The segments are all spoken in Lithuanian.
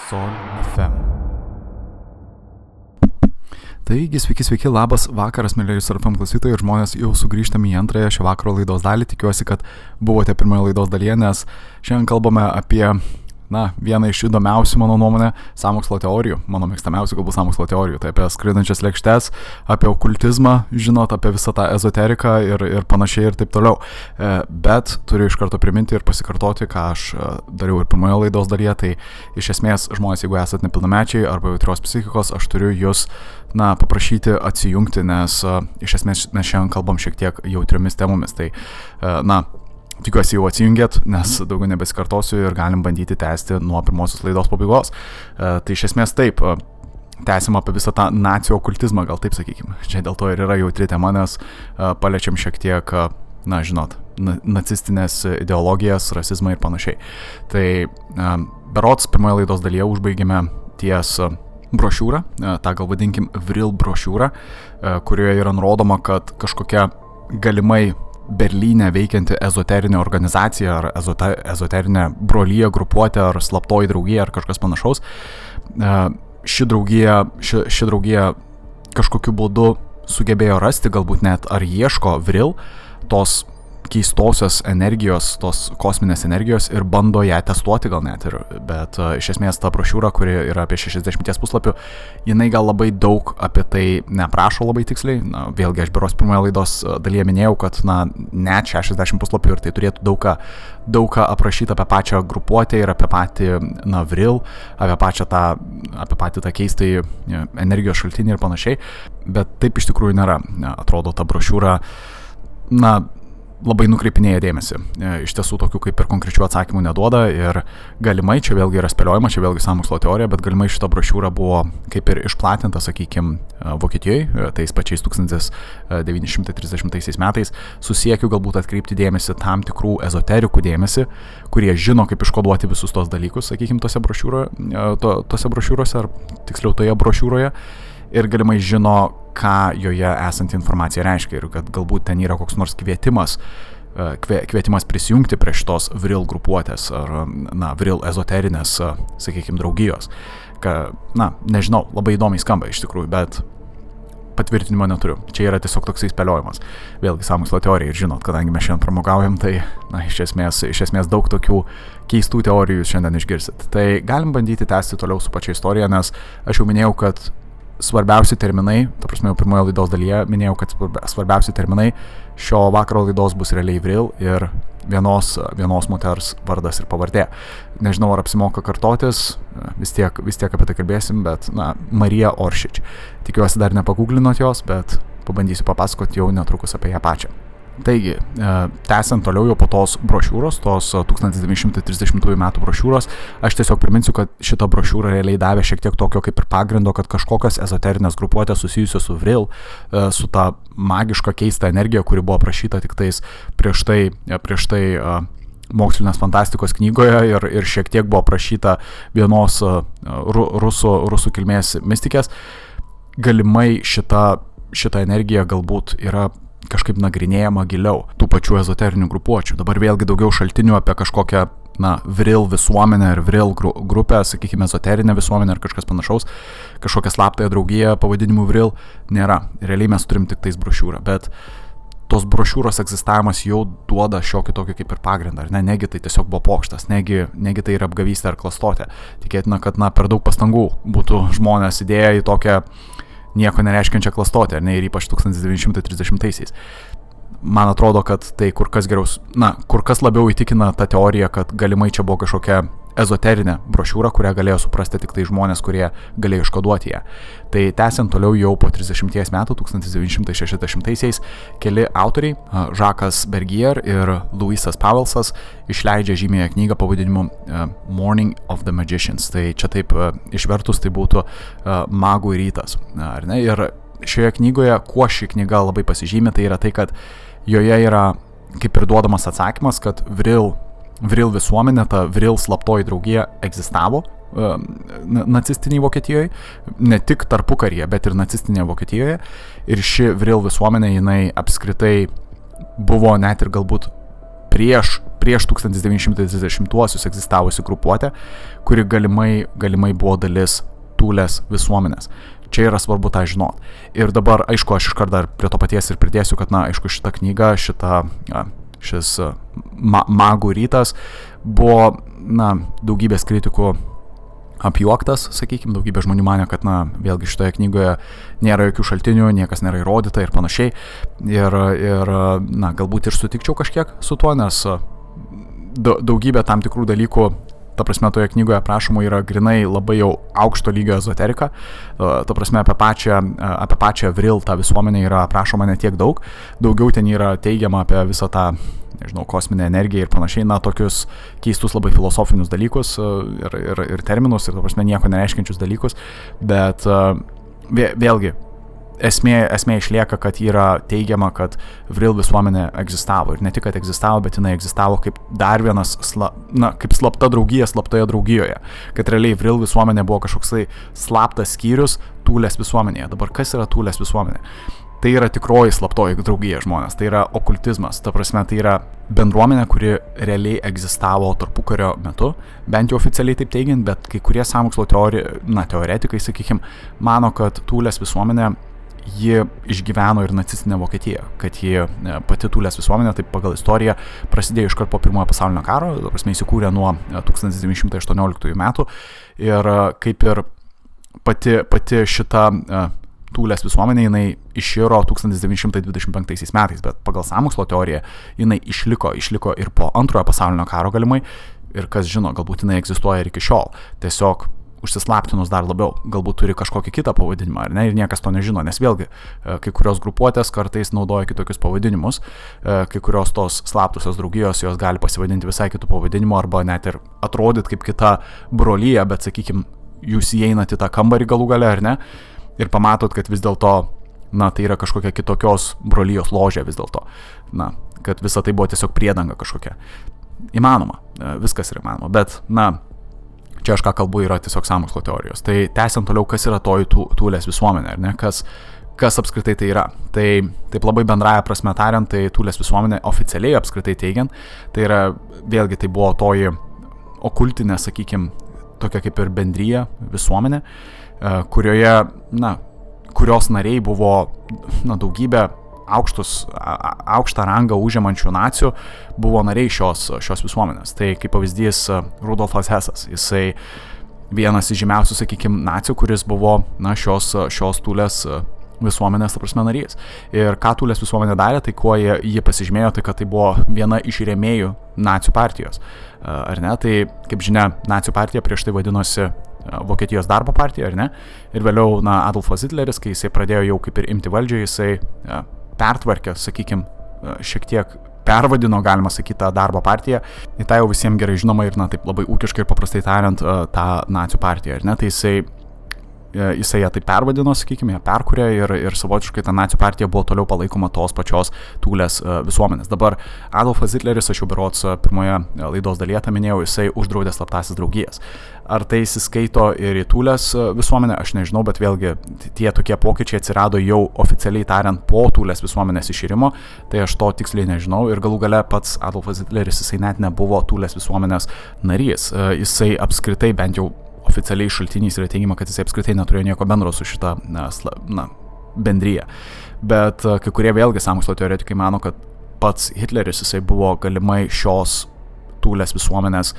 Sol FM. Taigi, sveiki, labas vakaras, mėlyjei Sol FM klausytojai ir žmonės, jau sugrįžtame į antrąją šio vakaro laidos dalį. Tikiuosi, kad buvote pirmoje laidos dalyje, nes šiandien kalbame apie vieną iš įdomiausių, mano nuomonė, sąmokslo teorijų, mano mėgstamiausių galbūt sąmokslo teorijų, tai apie skraidančias lėkštes, apie okultizmą, žinot, apie visą tą ezoteriką ir panašiai ir taip toliau. Bet turiu iš karto priminti ir pasikartoti, ką aš dariau ir pirmoje laidos dalyje, tai iš esmės žmonės, jeigu esate nepilnamečiai arba jautrios psichikos, aš turiu jūs paprašyti atsijungti, nes iš esmės mes šiandien kalbam šiek tiek jautriomis temomis, tai tikiuosi jau atsijungėt, nes daugiau nebesikartosiu ir galim bandyti tęsti nuo pirmosios laidos pabaigos. Tai iš esmės taip, tęsim apie visą tą nacių okultizmą, gal taip sakykime. Čia dėl to ir yra jautri tema, nes paliečiam šiek tiek, nacistinės ideologijas, rasizmą ir panašiai. Tai berods pirmoje laidos dalyje užbaigėme ties brošiūrą, tą gal vadinkim Vril brošiūrą, kurioje yra nurodoma, kad kažkokia galimai Berlyne veikianti ezoterinė organizacija ar ezoterinė brolyje, grupuotė ar slaptoji draugija ar kažkas panašaus. Ši draugija kažkokiu būdu sugebėjo rasti, galbūt net ar ieško Vril, tos keistosios energijos, tos kosminės energijos ir bando ją testuoti gal net ir, bet iš esmės ta brošiūra, kuri yra apie 60 puslapių, jinai gal labai daug apie tai neprašo labai tiksliai. Vėlgi aš beros pirmoje laidos dalyje minėjau, kad net 60 puslapių ir tai turėtų daug ką aprašyti apie pačią grupuotę ir apie patį Vril, apie patį tą keistą energijos šaltinį ir panašiai, bet taip iš tikrųjų nėra. Atrodo, ta brošiūra labai nukreipinėja dėmesį. Iš tiesų tokių kaip ir konkrečių atsakymų neduoda ir galimai, čia vėlgi yra spėliojama, čia vėlgi sąmokslo teorija, bet galimai šita brošiūra buvo kaip ir išplatinta, sakykime, Vokietijoje, tais pačiais 1930 metais, su siekiu galbūt atkreipti dėmesį tam tikrų ezoterikų dėmesį, kurie žino, kaip iškoduoti visus tos dalykus, sakykime, tose brošiūrose, ar tiksliau toje brošiūroje, ir galimai žino, ką joje esanti informacija reiškia ir kad galbūt ten yra koks nors kvietimas prisijungti prie šitos Vril grupuotės ar Vril ezoterinės, sakykime, draugijos. Nežinau, labai įdomiai skamba iš tikrųjų, bet patvirtinimo neturiu. Čia yra tiesiog toksai spėliojimas. Vėlgi sąmokslo teorija ir žinot, kadangi mes šiandien pramogaujam, tai iš esmės daug tokių keistų teorijų jūs šiandien išgirsit. Tai galim bandyti tęsti toliau su pačia istorija, nes aš jau minėjau, kad svarbiausi terminai, ta prasme jau pirmoje laidos dalyje minėjau, kad svarbiausi terminai šio vakaro laidos bus realiai Vril ir vienos moters vardas ir pavardė. Nežinau, ar apsimoka kartotis, vis tiek apie tai kalbėsim, bet Marija Oršič. Tikiuosi dar nepaguglinot jos, bet pabandysiu papasakoti jau netrukus apie ją pačią. Taigi, tęsiant toliau jau po tos brošiūros, tos 1930 metų brošiūros, aš tiesiog priminsiu, kad šita brošiūra realiai davė šiek tiek tokio kaip ir pagrindo, kad kažkokios ezoterinės grupuotės susijusios su Vril, su ta magiška keista energija, kuri buvo aprašyta tik tais prieš tai mokslinės fantastikos knygoje ir šiek tiek buvo aprašyta vienos rusų kilmės mistikės. Galimai šita energija galbūt yra kažkaip nagrinėjama giliau tų pačių ezoterinių grupuočių. Dabar vėlgi daugiau šaltinių apie kažkokią Vril visuomenę ar Vril grupę, sakykime, ezoterinę visuomenę ar kažkas panašaus, kažkokią slaptąją draugiją pavadinimu Vril nėra. Realiai mes turim tik tais brošiūrą, bet tos brošiūros egzistavimas jau duoda šiokį tokį kaip ir pagrindą, ar ne? Negi tai tiesiog buvo pokštas, negi tai yra apgavystė ar klastotė. Tikėtina, kad per daug pastangų būtų žmonės įdėję į tokią nieko nereiškiančią klastotę, ar ne, ir ypač 1930-aisiais. Man atrodo, kad tai kur kas labiau įtikina ta teorija, kad galimai čia buvo kažkokia ezoterinė brošiūra, kurią galėjo suprasti tik tai žmonės, kurie galėjo iškoduoti ją. Tai tęsiant toliau jau po 30 metų, 1960-aisiais, keli autoriai, Žakas Bergier ir Louisas Pavelsas, išleidžia žymiąją knygą pavadinimu Morning of the Magicians. Tai čia taip išvertus tai būtų magų rytas. Ar ne? Ir šioje knygoje, kuo ši knyga labai pasižymė, tai yra tai, kad joje yra kaip ir duodamas atsakymas, kad Vril visuomenė, ta Vril slaptoji draugija egzistavo nacistiniai Vokietijoje, ne tik tarpukaryje, bet ir nacistinėje Vokietijoje. Ir ši Vril visuomenė, jinai apskritai buvo net ir galbūt prieš prieš 1930-uosius egzistavusi grupuotė, kuri galimai buvo dalis Tulės visuomenės. Čia yra svarbu tą žinot. Ir dabar, aišku, aš iškart dar prie to paties ir pridėsiu, kad, aišku, šita knyga, šis magų rytas buvo, daugybės kritikų apjuoktas, sakykime, daugybė žmonių manė, kad, vėlgi šitoje knygoje nėra jokių šaltinių, niekas nėra įrodyta ir panašiai. Ir galbūt ir sutikčiau kažkiek su tuo, nes daugybė tam tikrų dalykų, ta prasme, toje knygoje aprašomų yra grinai labai jau aukšto lygio ezoterika. Ta prasme, apie pačią Vril tą visuomenę yra aprašoma ne tiek daug. Daugiau ten yra teigiama apie visą tą, kosminę energiją ir panašiai, tokius keistus labai filosofinius dalykus ir terminus, ir ta prasme nieko nereiškiančius dalykus. Bet vėlgi, esmė išlieka, kad yra teigiama, kad Vril visuomenė egzistavo. Ir ne tik, kad egzistavo, bet jinai egzistavo kaip dar vienas, kaip slapta draugija slaptoje draugijoje. Kad realiai Vril visuomenė buvo kažkoksai slaptas skyrius Tulės visuomenėje. Dabar kas yra Tulės visuomenė? Tai yra tikroji slaptoji draugija, žmonės. Tai yra okultizmas. Ta prasme, tai yra bendruomenė, kuri realiai egzistavo tarpukario metu, bent jau oficialiai taip teigiant, bet kai kurie sąmokslo teoretikai, sakykime, mano, kad Tulės visuomenė ji išgyveno ir nacistinę Vokietiją, kad ji pati Tulės visuomenė, taip pagal istoriją, prasidėjo iškart po Pirmojo pasaulinio karo, ta prasme įsikūrė nuo 1918 metų ir kaip ir pati šita Tulės visuomenė, jinai iširo 1925 metais, bet pagal sąmokslo teoriją jinai išliko ir po Antrojo pasaulinio karo galimai, ir kas žino, galbūt jinai egzistuoja ir iki šiol, tiesiog užsislaptinus dar labiau, galbūt turi kažkokį kitą pavadinimą, ar ne, ir niekas to nežino, nes vėlgi, kai kurios grupuotės kartais naudoja kitokius pavadinimus, kai kurios tos slaptusios draugijos, jos gali pasivadinti visai kitų pavadinimų, arba net ir atrodyti kaip kita brolyja, bet, sakykime, jūs įeinat į tą kambarį galų gale, ar ne, ir pamatot, kad vis dėlto, tai yra kažkokia kitokios brolyjos ložė vis dėlto, kad visa tai buvo tiesiog priedanga kažkokia. Įmanoma, viskas yra įmanoma, bet, čia aš ką kalbu yra tiesiog sąmokslo teorijos. Tai tęsiant toliau, kas yra toji Tulės visuomenė, ar ne, kas apskritai tai yra. Tai taip labai bendraja prasme tariant, tai Tulės visuomenė oficialiai apskritai teigiant, tai yra, vėlgi tai buvo toji okultinė, sakykime, tokia kaip ir bendryja visuomenė, kurioje, kurios nariai buvo, daugybė aukštą rangą užimančių nacių buvo nariai šios visuomenės. Tai kaip pavyzdys Rudolfas Hesas, jisai vienas iš žymiausių, sakykime, nacių, kuris buvo šios Tulės visuomenės, ta prasme, narys. Ir ką Tulės visuomenė darė, tai kuo jie pasižymėjo, tai kad tai buvo viena iš rėmėjų nacių partijos. Ar ne? Tai, kaip žinia, nacių partija prieš tai vadinosi Vokietijos darbo partija, ar ne? Ir vėliau, Adolfas Hitleris, kai jisai pradėjo jau kaip ir imti valdžią, jisai pertvarkė, sakykime, šiek tiek pervadino, galima sakyti, tą darbo partiją. Į tą jau visiems gerai žinoma ir, taip labai ūkiškai ir paprastai tariant, tą nacių partiją, ar ne? Tai jisai ją taip pervadino, sakykime, ją perkūrė ir savotiškai ta nacių partija buvo toliau palaikoma tos pačios Tulės visuomenės. Dabar Adolfas Hitleris, aš jau berods pirmoje laidos dalyje tą minėjau, jisai uždraudė slaptąsias draugijas. Ar tai įsiskaito ir į Tulės visuomenę, aš nežinau, bet vėlgi tie tokie pokyčiai atsirado jau oficialiai tariant po Tulės visuomenės iširimo, tai aš to tiksliai nežinau ir galų gale pats Adolfas Hitleris, jisai net nebuvo Tulės visuomenės narys. Jisai apskritai bent jau oficialiai šaltiniais yra teigiama, kad jisai apskritai neturėjo nieko bendro su šita bendryje. Bet kai kurie vėlgi sąmokslo teoretikai mano, kad pats Hitleris jisai buvo galimai šios Tulės visuomenės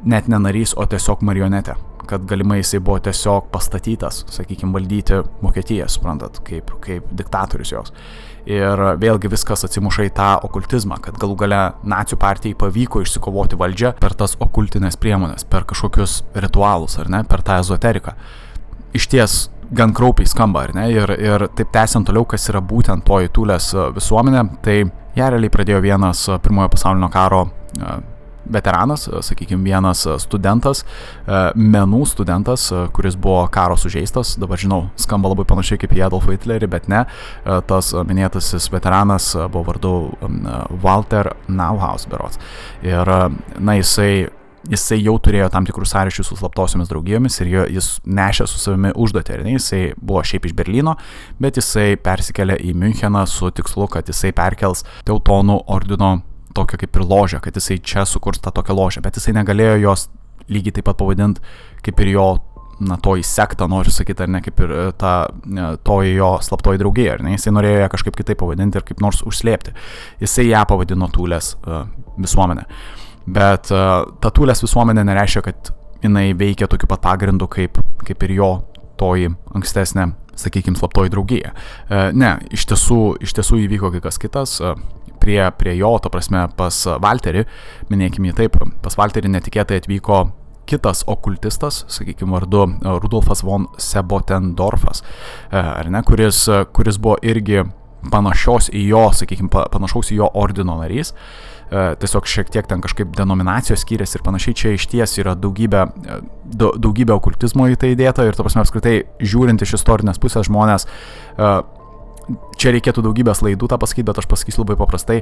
net ne narys, o tiesiog marionetė. Kad galimai jisai buvo tiesiog pastatytas, sakykime, valdyti Vokietiją, suprantat, kaip diktatorius jos. Ir vėlgi viskas atsimuša į tą okultizmą, kad galų gale nacių partijai pavyko išsikovoti valdžią per tas okultinės priemonės, per kažkokius ritualus, ar ne, per tą ezoteriką. Išties gan kraupiai skamba, ar ne, ir taip tęsiant toliau, kas yra būtent toji Tulės visuomenė, tai ją realiai pradėjo vienas Pirmojo pasaulinio karo veteranas, sakykime, vienas studentas, menų studentas, kuris buvo karo sužeistas, dabar žinau, skamba labai panašiai kaip į Adolfą Hitlerį, bet ne, tas minėtasis veteranas buvo vardu Walter Neuhaus berods. Ir, jisai jau turėjo tam tikrus sąryšius su slaptosiomis draugijomis ir jis nešė su savimi užduotį, ir jisai buvo šiaip iš Berlyno, bet jisai persikėlė į Müncheną su tikslu, kad jisai perkels Teutonų ordino tokią kaip ir ložę, kad jisai čia sukurs tą tokią ložę, bet jisai negalėjo jos lygiai taip pat pavadinti kaip ir jo, toji sekta, noriu sakyti, ar ne, kaip ir toji jo slaptoji draugija, ar ne, jisai norėjo ją kažkaip kitaip pavadinti ir kaip nors užslėpti. Jisai ją pavadino Tulės visuomenė. Bet ta Tulės visuomenė nereiškia, kad jinai veikia tokiu pat pagrindu kaip ir jo toji ankstesnė, sakykime, slaptoji draugija. Ne, iš tiesų įvyko kai kas kitas. Prie jo, ta prasme, pas Valterį, minėkime jį taip, pas Valterį netikėtai atvyko kitas okultistas, sakykime, vardu Rudolfas von Sebotendorfas, ar ne, kuris buvo irgi panašaus į jo ordino narys, tiesiog šiek tiek ten kažkaip denominacijos skyrėsi ir panašiai. Čia iš ties yra daugybė okultizmo į tai įdėta ir, ta prasme, apskritai, žiūrint iš istorinės pusės žmonės, čia reikėtų daugybės laidų tą pasakyti, bet aš pasakysiu labai paprastai.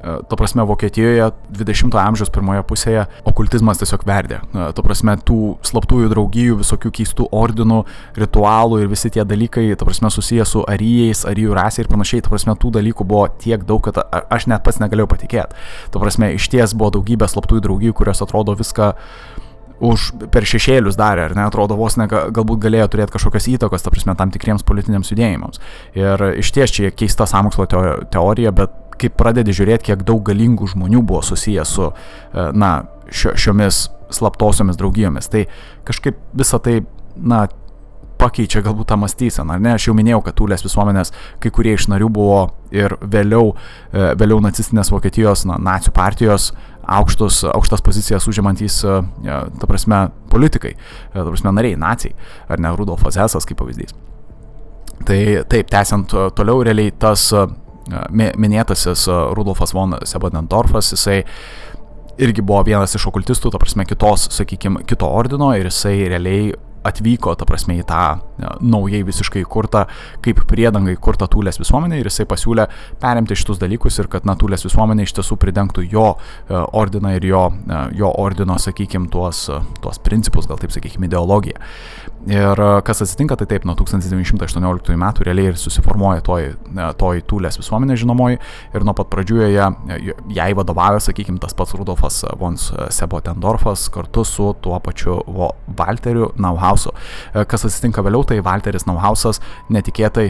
Ta prasme, Vokietijoje 20-ojo amžiaus pirmoje pusėje okultizmas tiesiog verdė. Ta prasme, tų slaptųjų draugijų, visokių keistų ordinų, ritualų ir visi tie dalykai, ta prasme, susiję su arijais, arijų rasė ir panašiai. Ta prasme, tų dalykų buvo tiek daug, kad aš net pats negalėjau patikėti. Ta prasme, iš ties buvo daugybė slaptųjų draugijų, kurios atrodo viską per šešėlius darė, ar ne, atrodo vos ne, galbūt galėjo turėti kažkokios įtakos, ta prasme, tam tikriems politiniams judėjimams. Ir iš ties čia keista sąmokslo teorija, bet kai pradedi žiūrėti, kiek daug galingų žmonių buvo susiję su, šiomis slaptosiomis draugijomis, tai kažkaip visą tai, pakeičia galbūt tą mąstyseną, ar ne? Aš jau minėjau, kad Tulės visuomenės kai kurie iš narių buvo ir vėliau nacistinės Vokietijos, nacių partijos aukštas pozicijas užimantys, ta prasme, politikai, ta prasme, nariai, naciai, ar ne, Rudolfas Hesas kaip pavyzdys. Tai taip, tęsiant toliau, realiai tas minėtasis Rudolfas von Sebotendorfas, jisai irgi buvo vienas iš okultistų, ta prasme, kito ordino, ir jisai realiai atvyko, ta prasme, į tą naujai visiškai kurtą, kaip priedangai kurtą Tulės visuomenę, ir jisai pasiūlė perimti šitus dalykus ir kad Tulės visuomenė iš tiesų pridengtų jo ordiną ir jo ordino, sakykime, tuos principus, gal taip sakykime, ideologiją. Ir kas atsitinka, tai taip, nuo 1918 metų realiai ir susiformuoja toji Tulės visuomenė žinomoji, ir nuo pat pradžių jai vadovavo, sakykime, tas pats Rudolfas von Sebotendorfas kartu su tuo pačiu Valteriu Nauhausu. Kas atsitinka vėliau, tai Valteris Nauhausas netikėtai,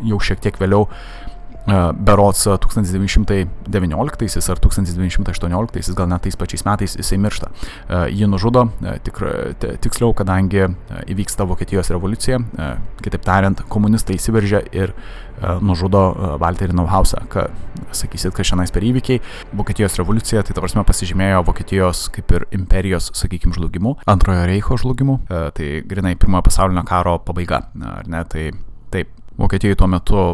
jau šiek tiek vėliau, berods 1919 ar 1918, gal net tais pačiais metais jisai miršta. Jį nužudo, tiksliau, kadangi įvyksta Vokietijos revoliucija, kitaip tariant, komunistai įsiveržia ir nužudo Valterį Nauhausą. Sakysit, kad šiandien per įvykiai. Vokietijos revoliucija, tai ta prasme pasižymėjo Vokietijos kaip ir imperijos, sakykime, žlugimu, Antrojo Reicho žlugimu, tai grinai Pirmojo pasaulinio karo pabaiga, ar ne, tai taip, Vokietijoje tuo metu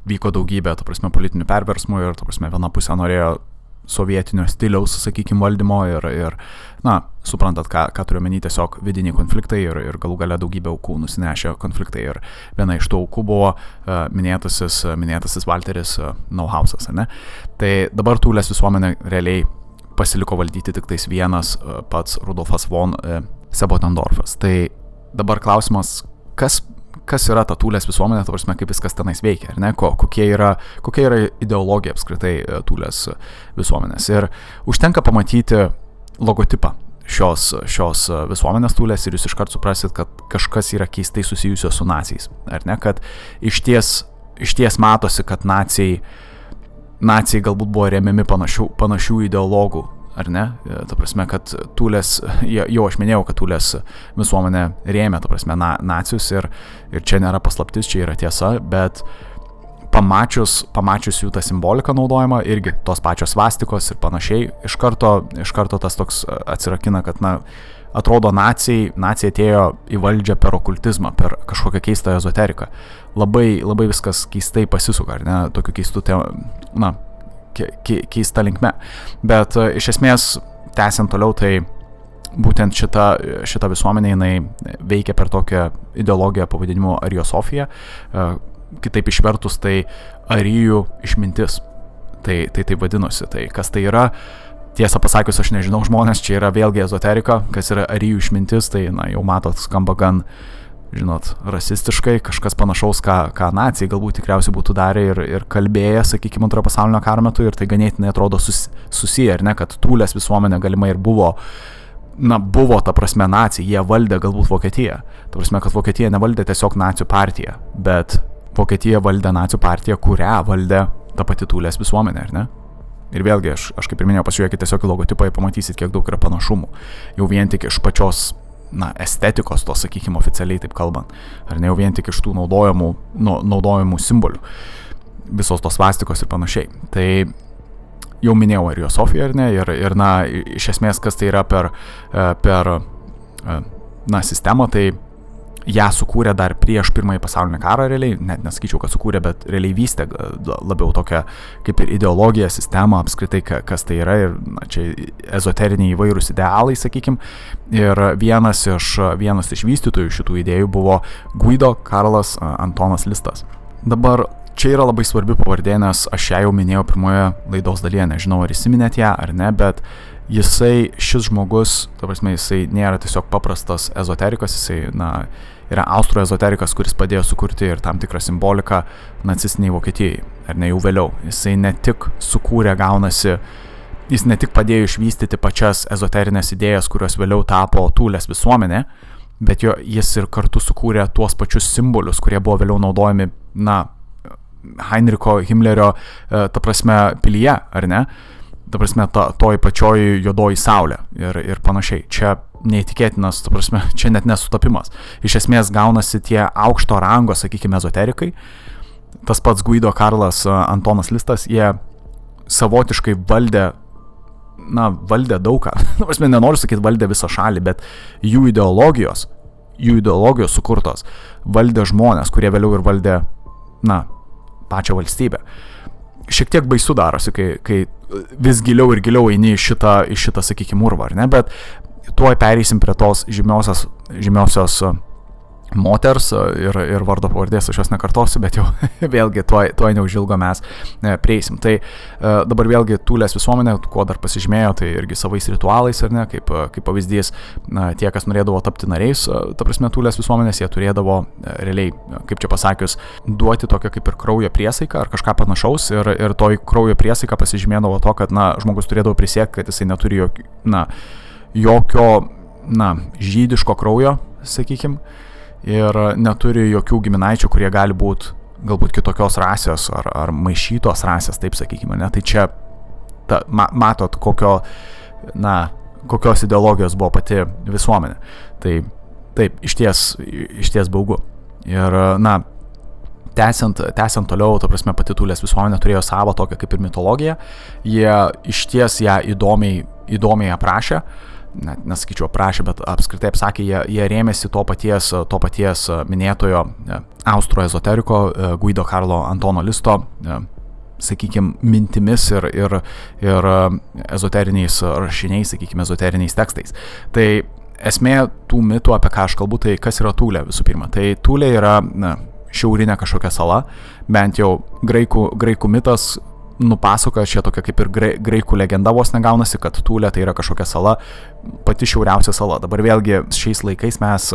vyko daugybė, ta prasme, politinių perversmų ir, ta prasme, viena pusė norėjo sovietinio stiliaus, sakykime, valdymo ir suprantat, ką turiu omeny, tiesiog vidiniai konfliktai ir galų gale daugybė aukų nusinešė konfliktai. Ir viena iš tų aukų buvo minėtasis Valteris Nauhausas, ne? Tai dabar Tulės visuomenė realiai pasiliko valdyti tik tais vienas pats Rudolfas von Sebotendorfas. Tai dabar klausimas, kas yra ta Tulės visuomenė, ta prasme, kaip viskas tenais veikia, ar ne, kokia yra ideologija apskritai Tulės visuomenės. Ir užtenka pamatyti logotipą šios visuomenės Tulės ir jūs iškart suprasit, kad kažkas yra keistai susijusios su naciais, ar ne, kad iš ties matosi, kad naciai galbūt buvo remiami panašių ideologų, ar ne, ta prasme, kad Tulės, jau aš minėjau, kad Tulės visuomenė rėmė, ta prasme, nacius ir čia nėra paslaptis, čia yra tiesa, bet pamačius jų tą simboliką naudojimą, irgi tos pačios svastikos ir panašiai, iš karto tas toks atsirakina, kad, atrodo, naciai atėjo į valdžią per okultizmą, per kažkokią keistą ezoteriką. Labai viskas keistai pasisuka, ar ne, tokiu keistu keista linkme. Bet iš esmės, tęsiant toliau, tai būtent šita visuomenė jinai veikia per tokią ideologiją pavadinimu ariosofija, kitaip išvertus tai arijų išmintis. Tai taip vadinosi. Tai kas tai yra? Tiesą pasakius, aš nežinau, žmonės, čia yra vėlgi ezoterika, kas yra arijų išmintis, tai jau matot, skamba gan žinot, rasistiškai, kažkas panašaus, ką nacijai galbūt tikriausiai būtų darę ir kalbėję, sakykime, antrojo pasaulinio karo metu, ir tai ganėtinai atrodo susiję, ar ne, kad Tūlės visuomenė galimai ir buvo ta prasme nacija, jie valdė galbūt Vokietiją. Ta prasme, kad Vokietija nevaldė tiesiog nacijų partiją, bet Vokietija valdė nacijų partiją, kurią valdė ta pati Tūlės visuomenė, ar ne? Ir vėlgi, aš kaip ir minėjau, pasižiūrėkite tiesiog į logotipą ir pamatysit, kiek daug yra panašumų. Jau vien tik iš pačios estetikos, to sakykime oficialiai taip kalbant, ar ne jau vien tik iš tų naudojamų simbolių, visos tos svastikos ir panašiai. Tai jau minėjau Arijos Sofiją, ar ne, ir iš esmės, kas tai yra per sistemą, tai ją sukūrė dar prieš pirmąjį pasaulinį karą realiai, net nesakyčiau, kad sukūrė, bet realiai vystė labiau tokią kaip ir ideologiją, sistemą, apskritai, kas tai yra, ir čia ezoteriniai įvairūs idealai, sakykim, ir vienas iš vystytojų šitų idėjų buvo Guido Karlas Antonas Listas. Dabar čia yra labai svarbi pavardė, nes aš ją jau minėjau pirmoje laidos dalyje, nežinau, ar įsiminėt ją ar ne, bet šis žmogus, ta prasme, jisai nėra tiesiog paprastas ezoterikas, jisai, yra austrų ezoterikas, kuris padėjo sukurti ir tam tikrą simboliką nacistiniai Vokietijai, ar ne jau vėliau. Jisai ne tik sukūrė, jis ne tik padėjo išvystyti pačias ezoterinės idėjas, kurios vėliau tapo Tūlės visuomenė, bet jis ir kartu sukūrė tuos pačius simbolius, kurie buvo vėliau naudojami, Heinricho Himmlerio, ta prasme, pilyje, ar ne? Ta prasme, toj pačioj juodoji saulė ir panašiai. Čia neįtikėtinas, ta prasme, čia net nesutapimas. Iš esmės gaunasi tie aukšto rango, sakykime, ezoterikai. Tas pats Guido Karlas Antonas Listas, jie savotiškai valdė daugą. Ta prasme, nenoriu sakyti valdė visą šalį, bet jų ideologijos sukurtos valdė žmonės, kurie vėliau ir valdė, pačią valstybę. Šiek tiek baisu darosi, kai vis giliau ir giliau eini į šitą sakykime, urvą, ar ne, bet tuoj pereisim prie tos žymiosios moters ir vardo pavardės, aš jos nekartosiu, bet jau vėlgi tuoj neužilgo mes prieisim. Tai dabar vėlgi Tūlės visuomenė, kuo dar pasižymėjo, tai irgi savais ritualais, ar ne, kaip pavyzdys, tie, kas norėdavo tapti nariais, ta prasme, Tūlės visuomenės, jie turėdavo realiai, kaip čia pasakius, duoti tokią kaip ir kraujo priesaiką ar kažką panašaus, ir toj kraujo priesaika pasižymėdavo to, kad, žmogus turėdavo prisiekti, kad jisai neturi jokio žydiško kraujo, sakykim, ir neturi jokių giminaičių, kurie gali būti galbūt kitokios rasės ar maišytos rasės, taip sakykime, ne? Tai čia matot, kokios ideologijos buvo pati visuomenė. Tai taip, išties baugu. Ir, tęsiant toliau, ta prasme, pati Tūlės visuomenė turėjo savo tokią kaip ir mitologiją. Jie išties ją įdomiai aprašė. Net nesakyčiau aprašė, bet apskritai apsakė, jie rėmėsi to paties minėtojo austrų ezoteriko Guido Karlo Antono Listo, sakykime, mintimis ir ezoteriniais rašiniais, sakykime, ezoteriniais tekstais. Tai esmė tų mitų, apie ką aš kalbu, tai kas yra Tūlė visų pirma. Tai Tūlė yra šiaurinė kažkokia sala, bent jau graikų mitas nupasakoja, čia tokia kaip ir graikų legenda vos negaunasi, kad Tūlė tai yra kažkokia sala, pati šiauriausia sala. Dabar vėlgi šiais laikais mes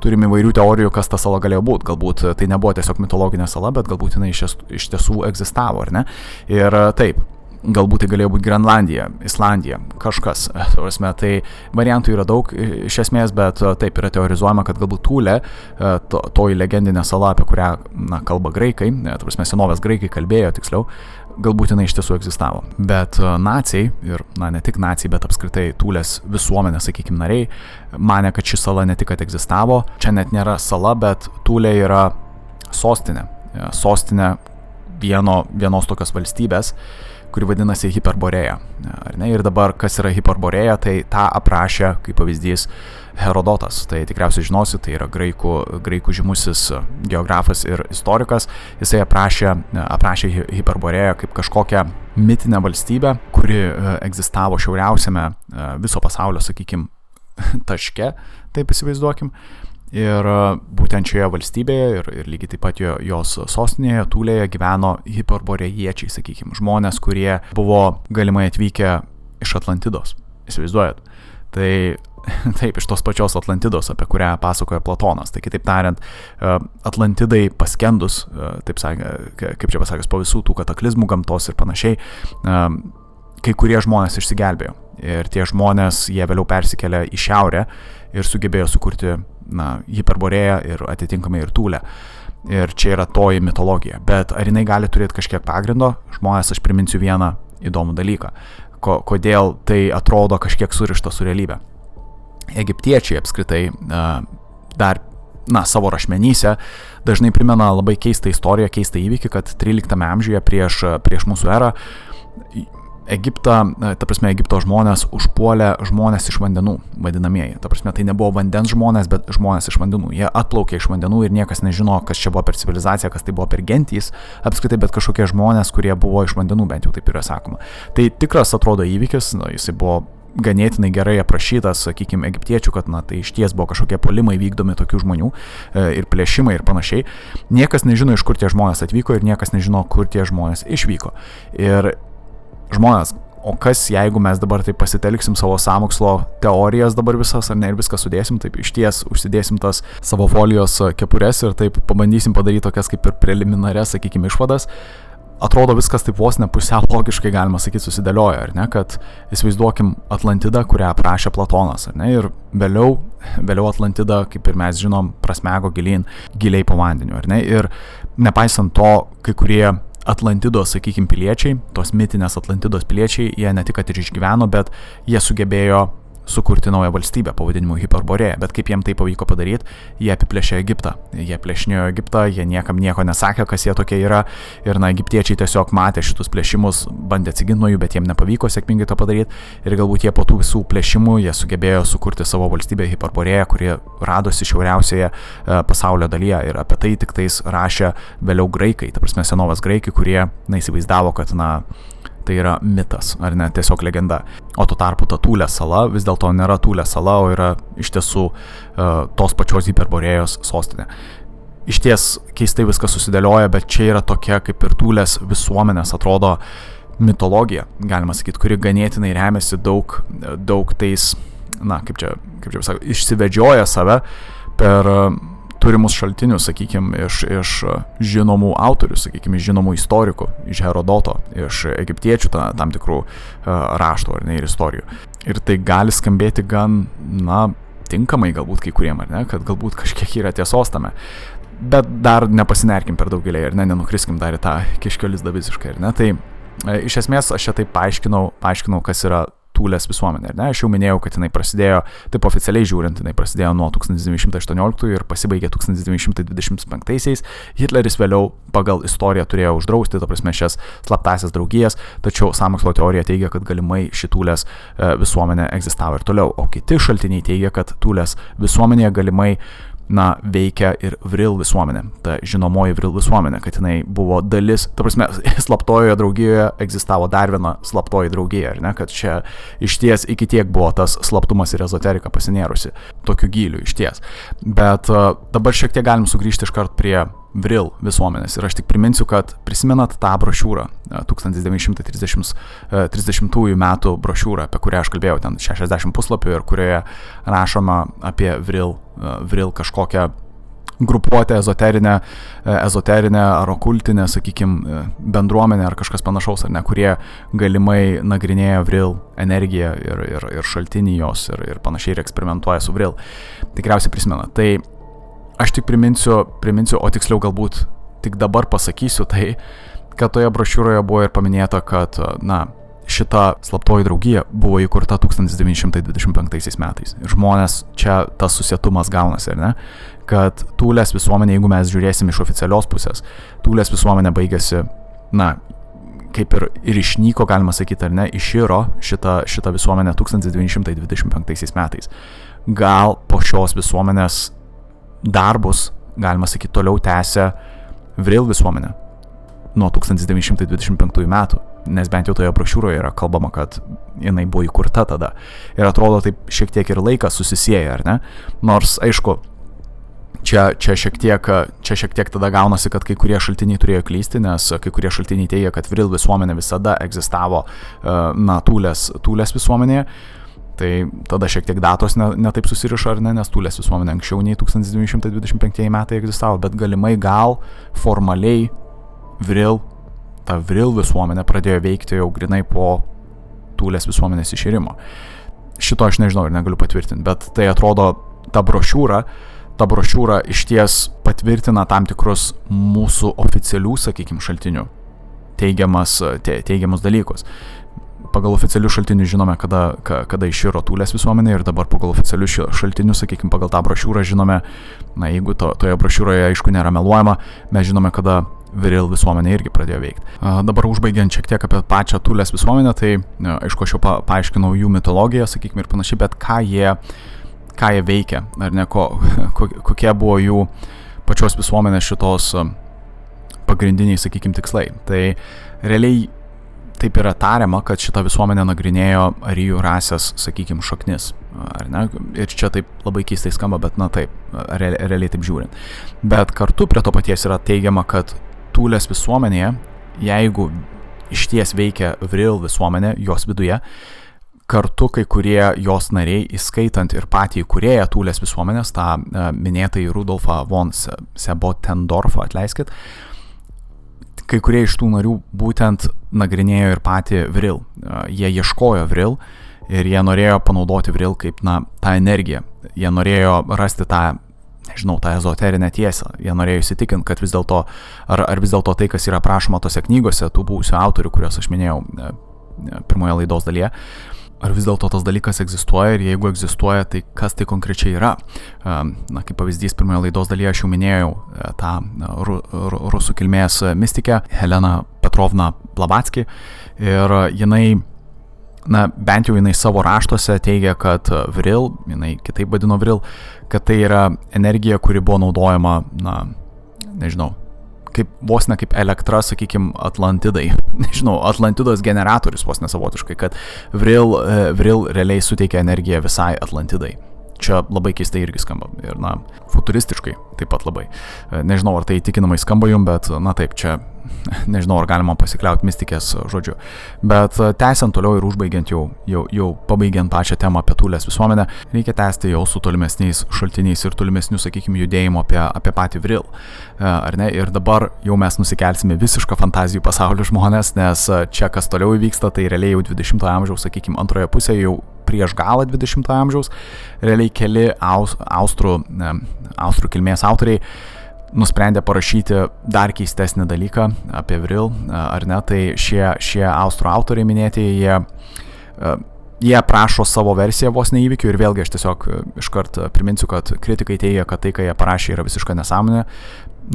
turime įvairių teorijų, kas ta sala galėjo būti. Galbūt tai nebuvo tiesiog mitologinė sala, bet galbūt jinai iš tiesų egzistavo, ar ne? Ir taip, galbūt tai galėjo būti Grenlandija, Islandija, kažkas. Tai variantų yra daug iš esmės, bet taip yra teorizuojama, kad galbūt Tūlė, toji legendinė sala, apie kurią kalba graikai, senovės graikai kalbėjo tiksliau, galbūt jinai iš tiesų egzistavo. Bet naciai, ir ne tik naciai, bet apskritai Tūlės visuomenė, sakykime, nariai, manė, kad ši sala ne tik kad egzistavo, čia net nėra sala, bet Tūlė yra sostinė vienos tokios valstybės, kuri vadinasi Hiperboreja. Ar ne? Ir dabar, kas yra Hiperboreja, tai tą aprašė, kaip pavyzdys, Herodotas. Tai tikriausiai žinosi, tai yra graikų žymusis geografas ir istorikas. Jisai aprašė Hiperboreją kaip kažkokią mitinę valstybę, kuri egzistavo šiauriausiame viso pasaulio, sakykime, taške, taip įsivaizduokim. Ir būtent šioje valstybėje ir lygiai taip pat jos sostinėje Tūlėje gyveno hiperborejiečiai, sakykime, žmonės, kurie buvo galimai atvykę iš Atlantidos. Įsivaizduojat? Tai taip, iš tos pačios Atlantidos, apie kurią pasakoja Platonas. Tai kitaip tariant, Atlantidai paskendus, taip sakė, kaip čia pasakęs, po visų tų kataklizmų gamtos ir panašiai, kai kurie žmonės išsigelbėjo. Ir tie žmonės, jie vėliau persikėlė į šiaurę ir sugebėjo sukurti, Hiperboreją ir atitinkamai ir Tulę. Ir čia yra toji mitologija. Bet ar jinai gali turėti kažkiek pagrindo? Žmonės, aš priminsiu vieną įdomų dalyką. Kodėl tai atrodo kažkiek surišta su realybė. Egiptiečiai apskritai dar, savo rašmenyse dažnai primena labai keistą istoriją, keistą įvykį, kad 13 amžiuje prieš mūsų erą Egipto žmonės užpuolė žmonės iš vandenų, vadinamieji. Tai nebuvo vandens žmonės, bet žmonės iš vandenų. Jie atplaukė iš vandenų ir niekas nežino, kas čia buvo per civilizacija, kas tai buvo per gentys, apskritai, bet kažkokie žmonės, kurie buvo iš vandenų, bent jau taip yra sakoma. Tai tikras atrodo įvykis, jisai buvo ganėtinai gerai aprašytas, sakykime, egiptiečių, kad tai išties buvo kažkokie puolimai vykdomi tokių žmonių ir plėšimai ir panašiai. Niekas nežino, iš kur tie žmonės atvyko ir niekas nežino, kur tie žmonės išvyko. Ir žmonės, o kas jeigu mes dabar taip pasitelksim savo sąmokslo teorijas dabar visas, ar ne, ir viską sudėsim, taip išties užsidėsim tas savo folijos kepures ir taip pabandysim padaryti tokias kaip ir preliminarias, sakykime, išvadas. Atrodo viskas taip vos ne pusiau logiškai, galima sakyti, susidėlioja, ar ne, kad įsivaizduokim Atlantidą, kurią aprašė Platonas, ar ne, ir vėliau Atlantida, kaip ir mes žinom, prasmego giliai po vandeniu, ar ne, ir nepaisant to, kai kurie Atlantidos, sakykime, piliečiai, tos mitinės Atlantidos piliečiai, jie ne tik kad ir išgyveno, bet jie sugebėjo sukurti naują valstybę pavadinimu Hiperboreja. Bet kaip jiem tai pavyko padaryti, jie apiplėšė Egiptą. Jie plėšinėjo Egiptą, jie niekam nieko nesakė, kas jie tokie yra. Ir egiptiečiai tiesiog matė šitus plėšimus, bandė atsiginti nuo jų, bet jiem nepavyko sėkmingai to padaryti. Ir galbūt jie po tų visų plėšimų, jie sugebėjo sukurti savo valstybę Hiperboreją, kuri radosi šiauriausioje pasaulio dalyje. Ir apie tai tik tais rašė vėliau graikai, ta prasme senovės graikai, kurie įsivaizdavo, kad tai yra mitas, ar ne, tiesiog legenda. O tuo tarpu ta Tulės sala vis dėlto nėra Tulės sala, o yra iš tiesų tos pačios Hiperborėjos sostinė. Iš ties keistai viskas susidėlioja, bet čia yra tokia kaip ir Tulės visuomenės, atrodo, mitologija, galima sakyti, kuri ganėtinai remiasi daug tais, kaip čia pasakau, išsivedžioja save per turimus šaltinius, sakykime, iš žinomų autorių, sakykime, iš žinomų istorikų, iš Herodoto, iš egiptiečių tam tikrų raštų ar ne, ir istorijų. Ir tai gali skambėti gan, tinkamai galbūt kai kuriem, ar ne, kad galbūt kažkiek yra tiesos tame. Bet dar nepasinerkim per daug giliai, ar ne, nenukriskim dar į tą kiškio lizdą visiškai, ar ne. Tai iš esmės aš čia taip paaiškinau, kas yra Tulės visuomenė, ar ne? Aš jau minėjau, kad jinai prasidėjo, taip oficialiai žiūrint, jinai prasidėjo nuo 1918 ir pasibaigė 1925-aisiais. Hitleris vėliau pagal istoriją turėjo uždrausti, ta prasme, šias slaptąsias draugijas, tačiau sąmokslo teorija teigia, kad galimai ši Tulės visuomenė egzistavo ir toliau, o kiti šaltiniai teigia, kad Tulės visuomenėje galimai veikia ir Vril visuomenė, ta žinomoji Vril visuomenė, kad jinai buvo dalis, ta prasme, slaptojoje draugijoje egzistavo dar viena slaptoji draugija, ar ne, kad čia išties iki tiek buvo tas slaptumas ir ezoterika pasinėrusi, tokiu gyliu išties. Bet dabar šiek tiek galim sugrįžti iškart prie Vril visuomenės ir aš tik priminsiu, kad prisimenat tą brošiūrą, 1930 metų brošiūrą, apie kurią aš kalbėjau, ten 60 puslapių ir kurioje rašoma apie Vril kažkokią grupuotę ezoterinę ar okultinę, sakykime, bendruomenę ar kažkas panašaus, ar ne, kurie galimai nagrinėja Vril energiją ir šaltinį jos ir panašiai ir eksperimentuoja su Vril. Tikriausiai prisimena. Tai aš tik priminsiu, o tiksliau galbūt tik dabar pasakysiu tai, kad toje brošiūroje buvo ir paminėta, kad, šita slaptoji draugija buvo įkurta 1925 metais. Ir žmonės, čia tas susietumas gaunasi, ar ne? Kad Tulės visuomenė, jeigu mes žiūrėsim iš oficialios pusės, Tulės visuomenė baigėsi, kaip ir išnyko, galima sakyti, ar ne, iširo šita visuomenė 1925 metais. Gal po šios visuomenės darbus, galima sakyti, toliau tęsia Vril visuomenė nuo 1925 metų, nes bent jau toje brošiūroje yra kalbama, kad jinai buvo įkurta tada. Ir atrodo taip šiek tiek ir laikas susisieja, ar ne? Nors, aišku, čia šiek tiek tada gaunasi, kad kai kurie šaltiniai turėjo klysti, nes kai kurie šaltiniai teigia, kad Vril visuomenė visada egzistavo Tulės visuomenėje. Tai tada šiek tiek datos netaip susiriša, ar ne, nes Tulės visuomenė anksčiau nei 1925 metai egzistavo, bet galimai gal formaliai ta Vril visuomenė pradėjo veikti jau grinai po Tulės visuomenės iširimo. Šito aš nežinau ir negaliu patvirtinti, bet tai atrodo ta brošiūra išties patvirtina tam tikrus mūsų oficialių, sakykime, šaltinių teigiamus dalykus. Pagal oficialių šaltinių žinome, kada iširo Tulės visuomenė ir dabar pagal oficialių šaltinių, sakykime, pagal tą brošiūrą žinome, jeigu toje brošiūroje aišku nėra meluojama, mes žinome, kada Vril visuomenė irgi pradėjo veikti. Dabar užbaigiant šiek tiek apie pačią Tulės visuomenę, tai aišku, aš jau paaiškinau jų mitologiją, sakykime, ir panašiai, bet ką jie veikia, ar ne, kokie buvo jų pačios visuomenės šitos pagrindiniai, sakykime, tikslai. Tai realiai taip yra tariama, kad šita visuomenė nagrinėjo arijų rasės, sakykime, šaknis. Ar ne? Ir čia taip labai keistai skamba, bet taip, realiai taip žiūrint. Bet kartu prie to paties yra teigiama, kad Tulės visuomenėje, jeigu išties veikia Vril visuomenė, jos viduje, kartu kai kurie jos nariai, įskaitant ir patį įkūrėją Tulės visuomenės, tą minėtąjį Rudolfą von Sebotendorfą, atleiskit, kai kurie iš tų narių būtent nagrinėjo ir patį Vril. Jie ieškojo Vril ir jie norėjo panaudoti Vril kaip, tą energiją. Jie norėjo rasti tą ezoterinę tiesą. Jie norėjo įsitikinti, kad vis dėlto, ar vis dėlto tai, kas yra aprašoma tose knygose, tų buvusių autorių, kuriuos aš minėjau pirmoje laidos dalyje, ar vis dėlto tas dalykas egzistuoja ir jeigu egzistuoja, tai kas tai konkrečiai yra. Kaip pavyzdys, pirmoje laidos dalyje aš jau minėjau tą rusų kilmės mistikę Helena Petrovna Blavatsky ir jinai, bent jau jinai savo raštuose teigia, kad Vril, jinai kitaip vadino Vril, kad tai yra energija, kuri buvo naudojama, vos ne kaip elektra, sakykime, Atlantidai. Atlantidos generatorius vos nesavotiškai, kad Vril realiai suteikia energiją visai Atlantidai. Čia labai keistai irgi skamba ir, futuristiškai taip pat labai. Nežinau, ar tai įtikinamai skamba jum, bet, taip, čia nežinau, ar galima pasikliauti mistikės žodžiu. Bet tęsiant toliau ir užbaigiant jau pabaigiant pačią temą apie Tulės visuomenę, reikia tęsti jau su tolimesniais šaltiniais ir tolimesnių, sakykime, judėjimo apie patį Vril. Ar ne? Ir dabar jau mes nusikelsime visišką fantazijų pasaulio žmonės, nes čia kas toliau įvyksta, tai realiai jau 20-ojo amžiaus, sakykime, antroje pusėje, jau prieš galą 20-ojo amžiaus, realiai keli austrų kilmės autoriai nusprendė parašyti dar keistesnį dalyką apie Vril, ar ne, tai šie austrų autoriai minėti, jie aprašo savo versiją vos neįvykių ir vėlgi aš tiesiog iškart priminsiu, kad kritikai teigia, kad tai, ką jie parašė, yra visiška nesąmonė.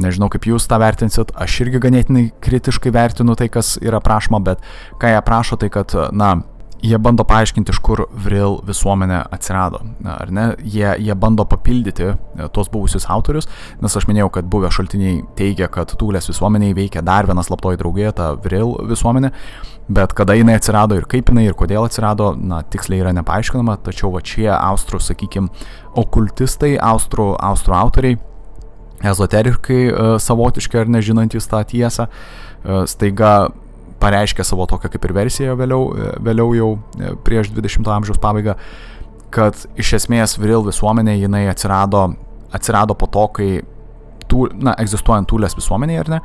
Nežinau, kaip jūs tą vertinsit, aš irgi ganėtinai kritiškai vertinu tai, kas yra aprašoma, bet ką jie aprašo, tai kad, jie bando paaiškinti, iš kur Vril visuomenė atsirado, ar ne? Jie bando papildyti tuos buvusius autorius, nes aš minėjau, kad buvę šaltiniai teigia, kad Tulės visuomeniai veikia dar viena slaptoji draugija, ta Vril visuomenė, bet kada jinai atsirado ir kaip jinai ir kodėl atsirado, tiksliai yra nepaaiškinama, tačiau šie austrų, sakykime, okultistai, austrų autoriai, ezoterikai savotiškai ar nežinantys tą tiesą, staiga pareiškė savo tokią kaip ir versiją vėliau jau prieš 20-ojo amžiaus pabaigą, kad iš esmės Vril visuomenė jinai atsirado po to, kai egzistuojant Tulės visuomenėje, ar ne,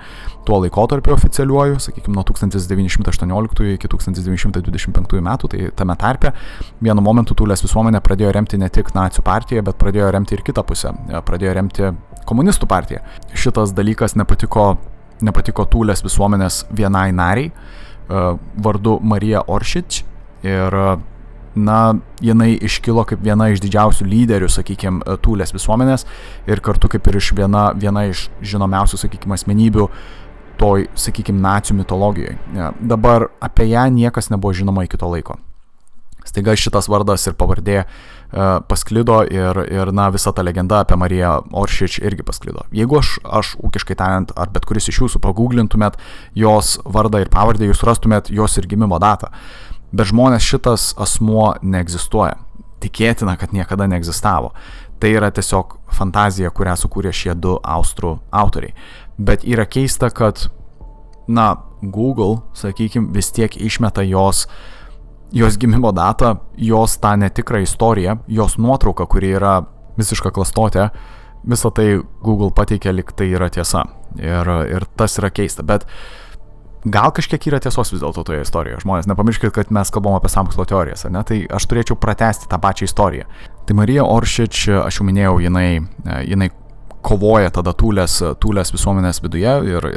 tuo laikotarpiu oficialiuoju, sakykime, nuo 1918 iki 1925 metų, tai tame tarpe vienu momentu Tulės visuomenė pradėjo remti ne tik nacių partiją, bet pradėjo remti ir kitą pusę, pradėjo remti komunistų partiją. Šitas dalykas nepatiko Tulės visuomenės vienai nariai, vardu Marija Oršič, ir jinai iškilo kaip viena iš didžiausių lyderių, sakykime, Tulės visuomenės ir kartu kaip ir viena iš žinomiausių, sakykime, asmenybių toj, sakykime, nacių mitologijoje. Dabar apie ją niekas nebuvo žinoma iki to laiko. Staiga šitas vardas ir pavardė pasklido ir visa ta legenda apie Mariją Oršič irgi pasklido. Jeigu aš ūkiškai tariant, ar bet kuris iš jūsų paguglintumėt jos vardą ir pavardę, jūs rastumėt jos ir gimimo datą. Bet žmonės šitas asmuo neegzistuoja. Tikėtina, kad niekada neegzistavo. Tai yra tiesiog fantazija, kurią sukūrė šie du austrų autoriai. Bet yra keista, kad, Google, sakykime, vis tiek išmeta jos jos gimimo datą, jos tą netikrą istoriją, jos nuotrauką, kuri yra visiška klastotė, visą tai Google pateikia, lyg tai yra tiesa. Ir tas yra keista, bet gal kažkiek yra tiesos vis dėlto toje istorijoje. Žmonės, nepamirškit, kad mes kalbam apie sąmokslo teorijas, ar ne? Tai aš turėčiau pratęsti tą pačią istoriją. Tai Marija Oršič, aš jau minėjau, jinai kovoja tada tūlės visuomenės viduje ir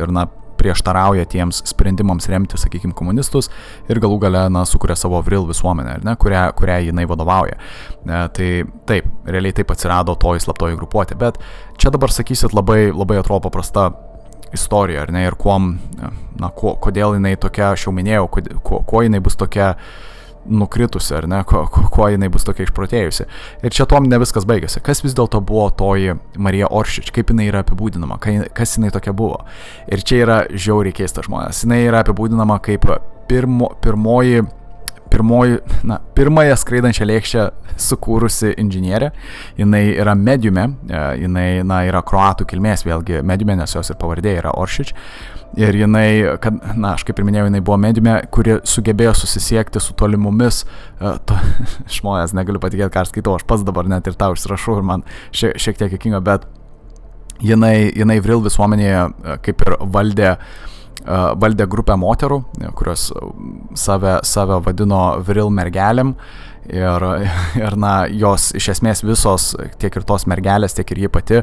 prieštarauja tiems sprendimams remti, sakykime, komunistus ir galų gale, sukuria savo Vril visuomenę, ar ne, kurią jinai vadovauja. Tai taip, realiai taip atsirado toji slaptoji grupuotė, bet čia dabar sakysit labai, labai atrodo paprasta istorija, ar ne, ir kodėl jinai tokia, aš jau minėjau, kuo jinai bus tokia nukritusi, ar ne, kuo jinai bus tokia išprotėjusi. Ir čia tom ne viskas baigėsi. Kas vis dėlto buvo toji Marija Oršič, kaip jinai yra apibūdinama, kas jinai tokia buvo. Ir čia yra žiauriai keista, žmonės. Jinai yra apibūdinama kaip pirmąją skraidančią lėkštę sukūrusi inžinierė. Jinai yra mediumė, jinai yra kroatų kilmės, vėlgi mediumė, nes jos ir pavardė yra Oršič. Ir jinai, aš kaip ir minėjau, jinai buvo mediumė, kuri sugebėjo susisiekti su tolimomis, žmonės, negaliu patikėti, ką aš skaitau, aš pats dabar net ir tą užsirašau ir man šiek tiek juokinga, bet jinai Vril visuomenėje kaip ir valdė grupę moterų, kurios save vadino Vril mergelėm. Ir jos iš esmės visos, tiek ir tos mergelės, tiek ir ji pati,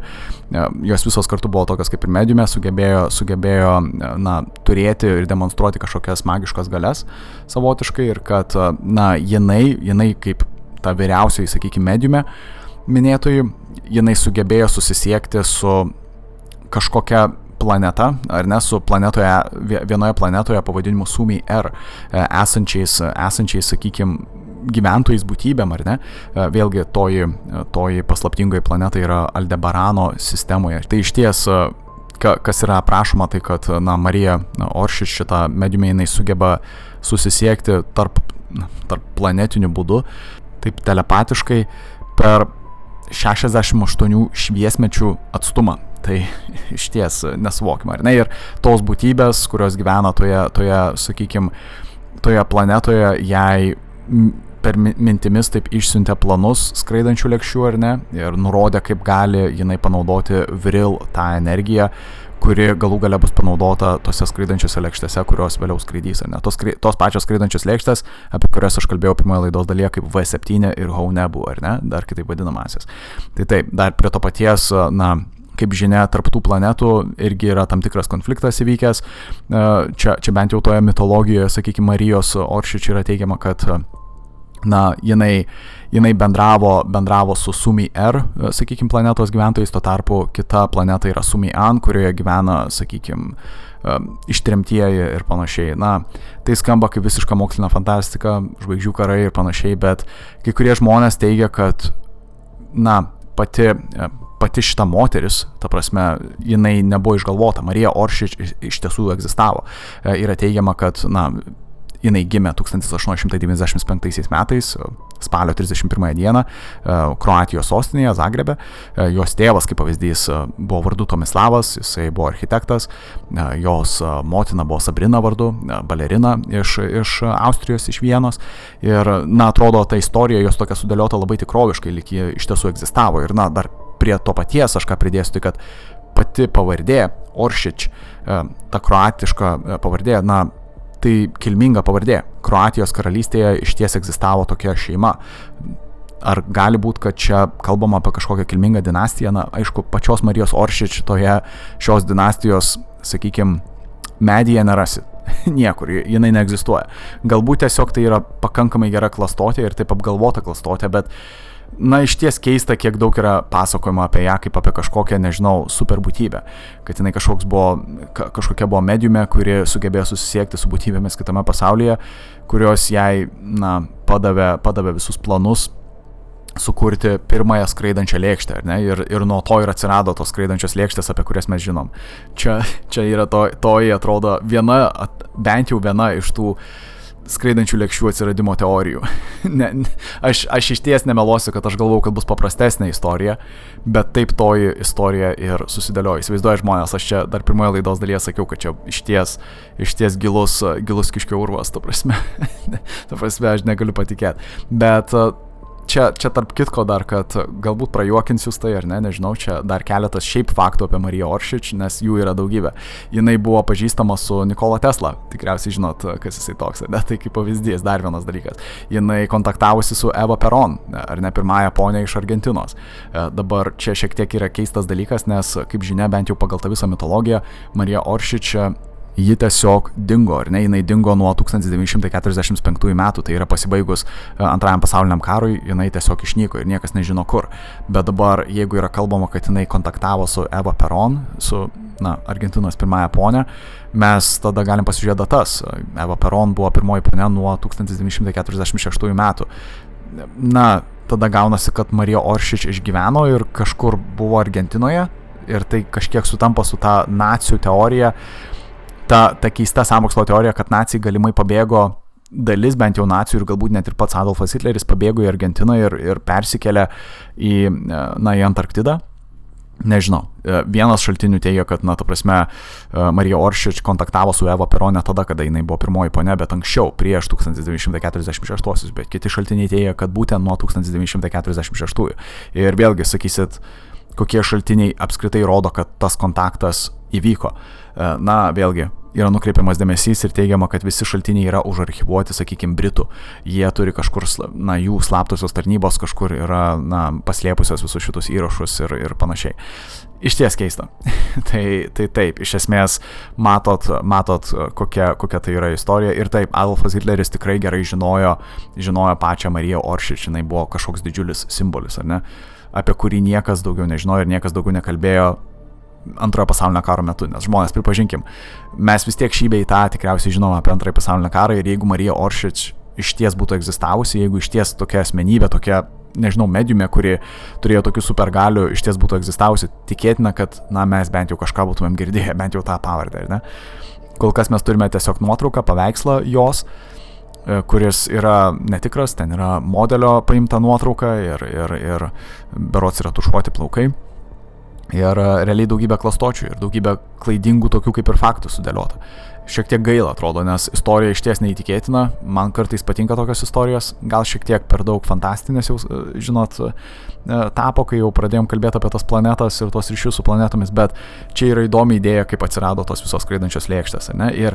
jos visos kartu buvo tokios kaip ir mediumė, sugebėjo turėti ir demonstruoti kažkokias magiškas galias savotiškai ir kad, jinai kaip ta vyriausioji, sakykime, mediumė minėtoji, jinai sugebėjo susisiekti su kažkokia planeta, ar ne, su vienoje planetoje pavadinimu Sumi R, esančiais, sakykime, gyventojais būtybėm, ar ne, vėlgi toji paslaptingoji planeta yra Aldebarano sistemoje. Tai iš ties, kas yra aprašoma, tai kad, Marija Oršič šitą mediumę, jinai sugeba susisiekti tarp planetiniu būdu, taip telepatiškai, per 68 šviesmečių atstumą. Tai iš ties nesuvokima, ar ne, ir tos būtybės, kurios gyvena toje, sakykime, toje planetoje, jai per mintimis taip išsiuntė planus skraidančių lėkščių, ar ne, ir nurodė, kaip gali jinai panaudoti Vril tą energiją, kuri galų gale bus panaudota tose skraidančiose lėkštėse, kurios vėliau skraidys, ar ne. Tos pačios skraidančios lėkštės, apie kurias aš kalbėjau pirmoje laidos dalyje, kaip V7 ir Haunebu, ar ne, dar kitaip vadinamasis. Tai taip, dar prie to paties, kaip žinia, tarp tų planetų irgi yra tam tikras konfliktas įvykęs. Čia bent jau toje mitologijoje, sakykime, Marijos Oršič yra teigiama, kad jinai bendravo su Sumi R, sakykime, planetos gyventojais, tuo tarpu kita planeta yra Sumi An, kurioje gyvena, sakykime, ištremtieji ir panašiai. Tai skamba kaip visiška mokslinė fantastika, žvaigždžių karai ir panašiai, bet kai kurie žmonės teigia, kad, pati šita moteris, ta prasme, jinai nebuvo išgalvota. Marija Oršič iš tiesų egzistavo. Yra teigiama, kad, jinai gimė 1895 metais, spalio 31 dieną, Kroatijos sostinėje, Zagrebe. Jos tėvas, kaip pavyzdys, buvo vardu Tomislavas, jisai buvo architektas, jos motina buvo Sabrina vardu, balerina iš Austrijos, iš Vienos. Ir, atrodo, ta istorija jos tokia sudėliota labai tikroviškai, lyg ji iš tiesų egzistavo. Ir, dar prie to paties aš ką pridėsiu, tai kad pati pavardė, Oršič, ta kroatiška pavardė, tai kilminga pavardė. Kroatijos karalystėje išties egzistavo tokia šeima. Ar gali būti, kad čia kalbama apie kažkokią kilmingą dinastiją? Aišku, pačios Marijos Oršič šios dinastijos, sakykime, medyje nerasi. Niekur, jinai neegzistuoja. Galbūt tiesiog tai yra pakankamai gera klastotė ir taip apgalvota klastotė, bet iš ties keista, kiek daug yra pasakojama apie ją kaip apie kažkokią, nežinau, superbūtybę. Kad jinai kažkokia buvo mediumė, kuri sugebėjo susisiekti su būtybėmis kitame pasaulyje, kurios jai, padavė visus planus sukurti pirmąją skraidančią lėkštę, ar ne? Ir nuo to ir atsirado tos skraidančios lėkštės, apie kurias mes žinom. Čia yra toji, atrodo, bent jau viena iš tų skraidančių lėkščių atsiradimo teorijų. Aš iš ties nemeluosiu, kad aš galvau, kad bus paprastesnė istorija, bet taip toji istorija ir susidėliojo. Įsivaizduoja žmonės, aš čia dar pirmoje laidos dalyje sakiau, kad čia iš ties gilus kiškio urvas, ta prasme, aš negaliu patikėti. Bet čia tarp kitko dar, kad galbūt prajuokinsiu tai ar ne, nežinau, čia dar keletas šiaip faktų apie Mariją Oršič, nes jų yra daugybė. Jinai buvo pažįstama su Nikola Tesla, tikriausiai žinot, kas jisai toks, ne, tai kaip pavyzdys, dar vienas dalykas. Jinai kontaktavusi su Eva Peron, ar ne, pirmąją ponę iš Argentinos. Dabar čia šiek tiek yra keistas dalykas, nes, kaip žinia, bent jau pagal tą visą mitologiją, Marija Oršič ji tiesiog dingo, ar ne, jinai dingo nuo 1945 metų, tai yra pasibaigus antrajam pasauliniam karui, jinai tiesiog išnyko ir niekas nežino kur. Bet dabar, jeigu yra kalbama, kad jinai kontaktavo su Eva Peron, su, Argentinos pirmąją ponę, mes tada galim pasižiūrėti datas. Eva Peron buvo pirmoji ponė nuo 1946 metų. Tada gaunasi, kad Marija Oršič išgyveno ir kažkur buvo Argentinoje ir tai kažkiek sutampa su ta nacių teorija, ta keista sąmokslo teorija, kad naciai galimai pabėgo, dalis bent jau nacių ir galbūt net ir pats Adolfas Hitleris pabėgo į Argentiną ir persikėlė į Antarktidą. Nežinau. Vienas šaltinių teigia, kad, ta prasme, Marija Oršič kontaktavo su Eva Perone tada, kada jinai buvo pirmoji ponė, bet anksčiau, prieš 1946, bet kiti šaltiniai teigia, kad būtent nuo 1946. Ir vėlgi, sakysit, kokie šaltiniai apskritai rodo, kad tas kontaktas įvyko. Vėlgi, yra nukreipiamas dėmesys ir teigiama, kad visi šaltiniai yra užarchivuoti, sakykime, Britų. Jie turi kažkur, jų slaptosios tarnybos kažkur yra, paslėpusios visus šitus įrašus ir panašiai. Iš ties keista. tai taip, iš esmės matot kokia tai yra istorija. Ir taip, Adolfas Hitleris tikrai gerai žinojo pačią Mariją Oršič, jinai buvo kažkoks didžiulis simbolis, ar ne, apie kurį niekas daugiau nežinojo ir niekas daugiau nekalbėjo antrojo pasaulinio karo metu, nes žmonės, pripažinkim, mes vis tiek šį bei tą tikriausiai žinome apie antrąjį pasaulinio karą ir jeigu Marija Oršič iš ties būtų egzistavusi, jeigu iš ties tokia asmenybė, tokia, nežinau, mediumė, kuri turėjo tokių supergalių, iš ties būtų egzistavusi, tikėtina, kad, mes bent jau kažką būtumėm girdėję, bent jau tą pavardę, ne? Kol kas mes turime tiesiog nuotrauką, paveikslą jos, kuris yra netikras, ten yra modelio paimta nuotrauka ir berods yra tušuoti plaukai. Ir realiai daugybė klastočių ir daugybė klaidingų tokių kaip ir faktų sudėliota. Šiek tiek gaila atrodo, nes istorija išties neįtikėtina, man kartais patinka tokios istorijos, gal šiek tiek per daug fantastinės jau, žinot, tapo, kai jau pradėjom kalbėti apie tas planetas ir tos ryšius su planetomis, bet čia yra įdomi idėja, kaip atsirado tos visos skraidančios lėkštės, ne? Ir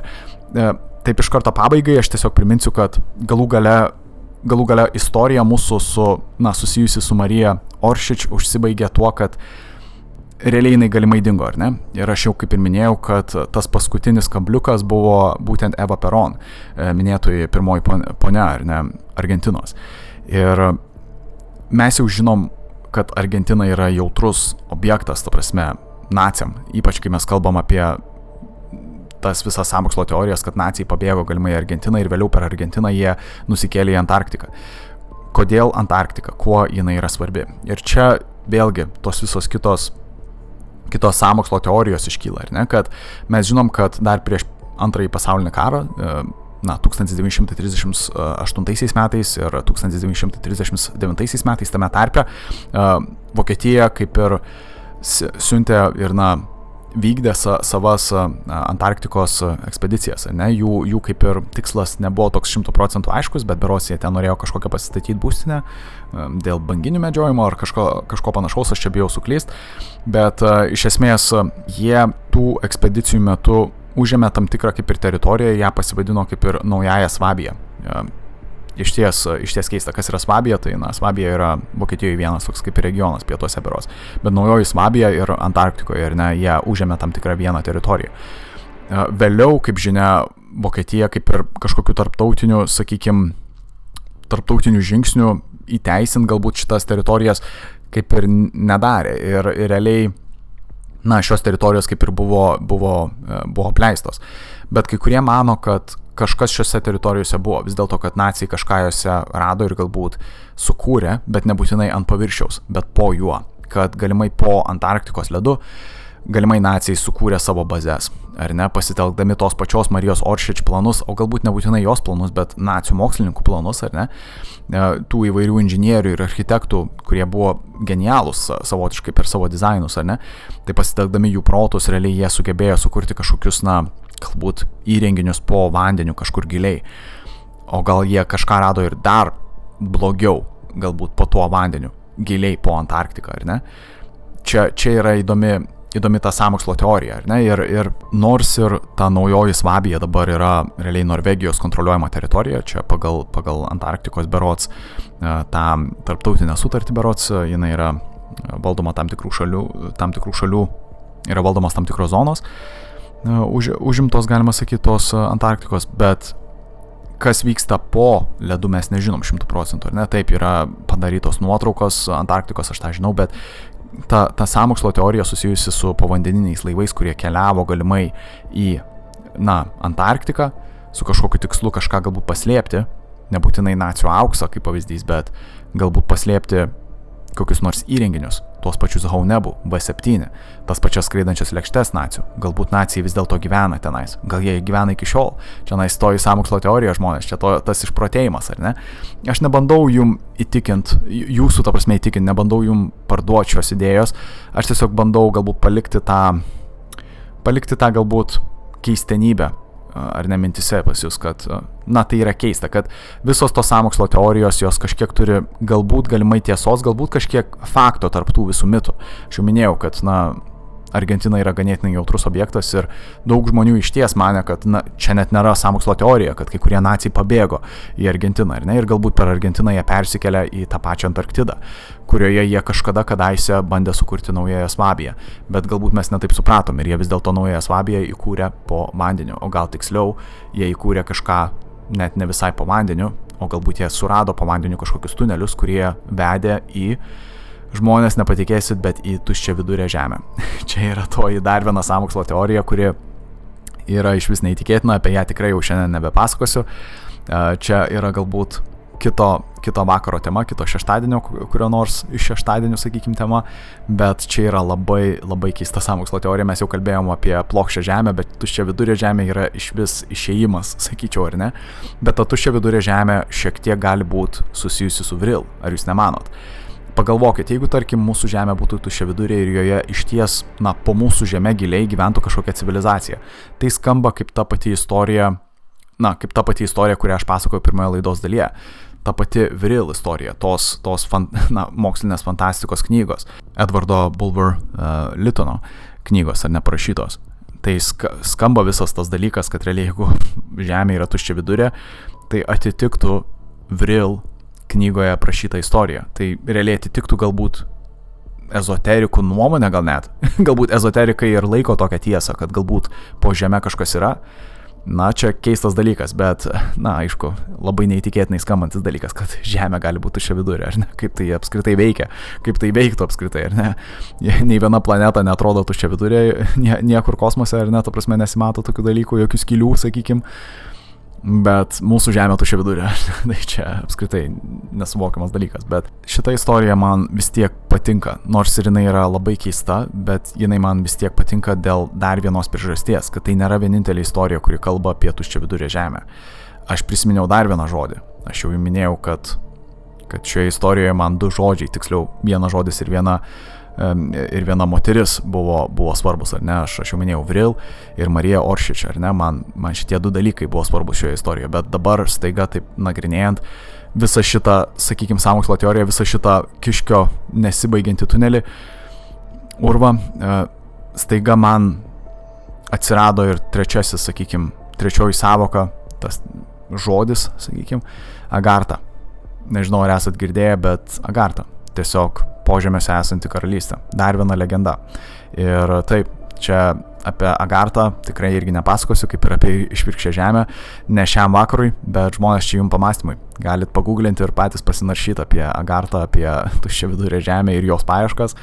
taip iš karto pabaigai aš tiesiog priminsiu, kad galų gale istorija mūsų susijusi su Marija Oršič užsibaigė tuo, kad realiai jinai galimai dingo, ar ne? Ir aš jau kaip ir minėjau, kad tas paskutinis kabliukas buvo būtent Eva Peron, minėtoji pirmoji ponia, ar ne, Argentinos. Ir mes jau žinom, kad Argentina yra jautrus objektas, ta prasme, naciam, ypač kai mes kalbam apie tas visas sąmokslo teorijas, kad naciai pabėgo galimai į Argentiną ir vėliau per Argentiną jie nusikėlė į Antarktiką. Kodėl Antarktika? Kuo jinai yra svarbi? Ir čia vėlgi tos visos kitos sąmokslo teorijos iškyla, ar ne, kad mes žinom, kad dar prieš antrąjį pasaulinį karą, 1938 metais ir 1939 metais tame tarpe, Vokietija kaip ir siuntė ir, vykdė savas Antarktikos ekspedicijas, ne, jų kaip ir tikslas nebuvo toks 100% aiškus, bet berods jie ten norėjo kažkokią pasistatyti būstinę dėl banginių medžiojimo ar kažko panašaus, aš čia bijau suklyst, bet iš esmės jie tų ekspedicijų metu užėmė tam tikrą kaip ir teritoriją, ją pasivadino kaip ir Naująją Svabiją. Iš ties keista, kas yra Svabija, tai Svabija yra Vokietijoje vienas toks kaip ir regionas pietuose berods, bet Naujoji Svabija ir Antarktikoje, ir ne, jie užėmė tam tikrą vieną teritoriją. Vėliau, kaip žinia, Vokietija kaip ir kažkokių tarptautinių žingsnių įteisint galbūt šitas teritorijas kaip ir nedarė ir realiai, šios teritorijos kaip ir buvo apleistos. Bet kai kurie mano, kad kažkas šiose teritorijose buvo, vis dėlto, kad naciai kažką jose rado ir galbūt sukūrė, bet nebūtinai ant paviršiaus, bet po juo, kad galimai po Antarktikos ledu galimai naciai sukūrė savo bazės, ar ne, pasitelkdami tos pačios Marijos Oršič planus, o galbūt nebūtinai jos planus, bet nacių mokslininkų planus, ar ne, tų įvairių inžinierių ir architektų, kurie buvo genialūs savotiškai per savo dizainus, ar ne, tai pasitelkdami jų protus, realiai jie sugebėjo sukurti kažkokius, galbūt įrenginius po vandeniu kažkur giliai, o gal jie kažką rado ir dar blogiau, galbūt po tuo vandeniu, giliai po Antarktiką, ar ne. Čia yra įdomi ta sąmokslo teorija, ar ne, ir nors ir ta naujoji Svabija dabar yra realiai Norvegijos kontroliuojama teritorija, čia pagal Antarktikos berods, tą tarptautinę sutartį berods, jinai yra valdoma tam tikrų šalių yra valdomos tam tikros zonos, užimtos, galima sakyti, tos Antarktikos, bet kas vyksta po ledu mes nežinom 100%, ar ne, taip yra padarytos nuotraukos Antarktikos, aš tą žinau, bet ta sąmokslo teorija susijusi su povandeniniais laivais, kurie keliavo galimai į, Antarktiką, su kažkokiu tikslu kažką galbūt paslėpti, nebūtinai nacių auksą kaip pavyzdys, bet galbūt paslėpti kokius nors įrenginius, tuos pačius Haunebų, V7, tas pačias skraidančias lėkštes nacių. Galbūt nacijai vis dėlto gyvena tenais, gal jie gyvena iki šiol. Čia stoji sąmokslo teorija žmonės, čia tas išprotėjimas, ar ne? Aš nebandau jum įtikinti, jūsų ta prasme įtikinti, nebandau jum parduoti šios idėjos, aš tiesiog bandau galbūt palikti tą galbūt keistenybę, ar ne mintise pas jūs, kad, tai yra keista, kad visos tos sąmokslo teorijos, jos kažkiek turi galbūt galimai tiesos, galbūt kažkiek fakto tarp tų visų mitų. Aš jau minėjau, kad, Argentina yra ganėtinai jautrus objektas ir daug žmonių išties mane, kad, čia net nėra sąmokslo teorija, kad kai kurie naciai pabėgo į Argentiną, ar ne, ir galbūt per Argentiną jie persikelia į tą pačią Antarktidą, kurioje jie kadaise bandė sukurti naująją Svabiją, bet galbūt mes netaip supratom ir jie vis dėlto naująją Svabiją įkūrė po vandeniu, o gal tiksliau, jie įkūrė kažką net ne visai po vandeniu, o galbūt jie surado po vandeniu kažkokius tunelius, kurie vedė į, žmonės nepatikėsit, bet į tuščią vidurę žemę. Čia yra toji dar viena sąmokslo teorija, kuri yra iš vis neįtikėtina, apie ją tikrai jau šiandien nebepasakosiu. Čia yra galbūt kito vakaro tema, kito šeštadienio, kurio nors iš šeštadienių, sakykime, tema, bet čia yra labai, labai keista sąmokslo teorija. Mes jau kalbėjom apie plokščią žemę, bet tuščia vidurė žemė yra iš vis išėjimas, sakyčiau, ar ne? Bet ta tuščia vidurė žemė šiek tiek gali būti susijusi su Vril, ar jūs nemanot? Pagalvokit, jeigu, tarkim, mūsų žemė būtų tuščia vidurė ir joje išties, po mūsų žemė giliai gyventų kažkokia civilizacija, tai skamba kaip ta pati istorija, kurią aš pasakoju pirmoje laidos dalyje. Ta pati Vril istorija, tos mokslinės fantastikos knygos, Edvardo Bulwer Lyttono knygos, ar neparašytos. Tai skamba visas tas dalykas, kad realiai, jeigu žemė yra tuščia vidurė, tai atitiktų Vril knygoje aprašyta istorija. Tai realiai atitiktų galbūt ezoterikų nuomonę, gal net. Galbūt ezoterikai ir laiko tokią tiesą, kad galbūt po žeme kažkas yra. Čia keistas dalykas, bet, aišku, labai neįtikėtinai skambantis dalykas, kad žemė gali būti tuščia vidurė, ar ne? Kaip tai apskritai veikia, kaip tai veiktų apskritai, ar ne? Nei viena planeta netrodo tuščia vidurė, niekur kosmose, ar ne, ta prasme nesimato tokių dalykų, jokių skylių, sakykim. Bet mūsų žemė tuščia vidurė, tai čia apskritai nesuvokiamas dalykas, bet šita istorija man vis tiek patinka, nors ir jinai yra labai keista, bet jinai man vis tiek patinka dėl dar vienos priežasties, kad tai nėra vienintelė istorija, kuri kalba apie tuščia vidurė žemę. Aš prisiminiau dar vieną žodį, aš jau minėjau, kad šioje istorijoje man du žodžiai, tiksliau vienas žodis ir viena moteris buvo svarbus, ar ne, aš jau minėjau Vril ir Marija Oršič, ar ne, man šitie du dalykai buvo svarbus šioje istorijoje, bet dabar staiga taip nagrinėjant visą šitą, sakykime, sąmokslo teoriją, visą šitą kiškio nesibaigiantį tunelį, urvą, staiga man atsirado ir trečioji sąvoka, tas žodis, sakykime, Agartha. Nežinau, ar esat girdėję, bet Agartha. Tiesiog požemėse esanti karalystė. Dar viena legenda. Ir taip, čia apie Agartą tikrai irgi nepasakosiu, kaip ir apie išvirkščią žemę, ne šiam vakarui, bet žmonės čia jums pamastymui. Galit paguglinti ir patys pasinaršyti apie Agartą, apie tuščią vidurę žemę ir jos paieškas.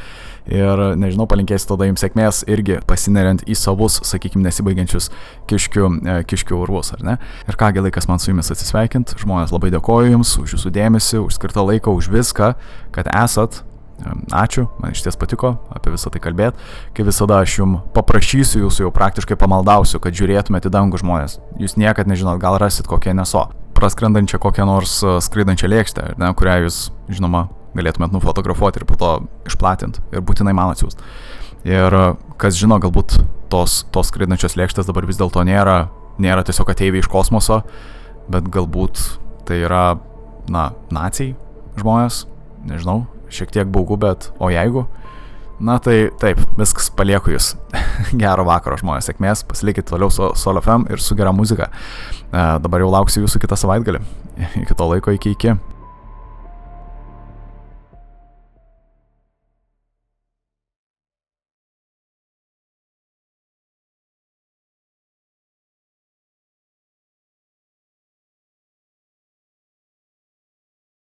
Ir, nežinau, palinkėsiu tada jums sėkmės irgi pasineriant į savus, sakykime, nesibaigiančius kiškių urvus, ar ne? Ir kągi, laikas man su jumis atsisveikinti. Žmonės, labai dėkoju jums už jūsų dėmesį, už skirtą laiką, už viską, kad esat. Ačiū, man iš ties patiko apie visą tai kalbėti. Kaip visada aš jums paprašysiu, jūsų jau praktiškai pamaldausiu, kad žiūrėtumėte į dangų žmonės. Jūs niekad nežinot, gal rasit kokią neso. Praskrendančią kokią nors skraidančią lėkštę, kurią jūs, žinoma, galėtumėt nufotografuoti ir po to išplatinti ir būtinai man atsiųsti. Ir kas žino, galbūt tos skraidančios lėkštės dabar vis dėlto nėra tiesiog ateiviai iš kosmoso, bet galbūt tai yra, naciai žmonės, nežinau, šiek tiek baugu, bet o jeigu? Na tai taip, viskas, palieku jūs. Gero vakaro žmonės, sėkmės, pasilikit toliau su Sol FM ir su gera muzika. Dabar jau lauksiu jūsų kitą savaitgalį. Iki to laiko, iki.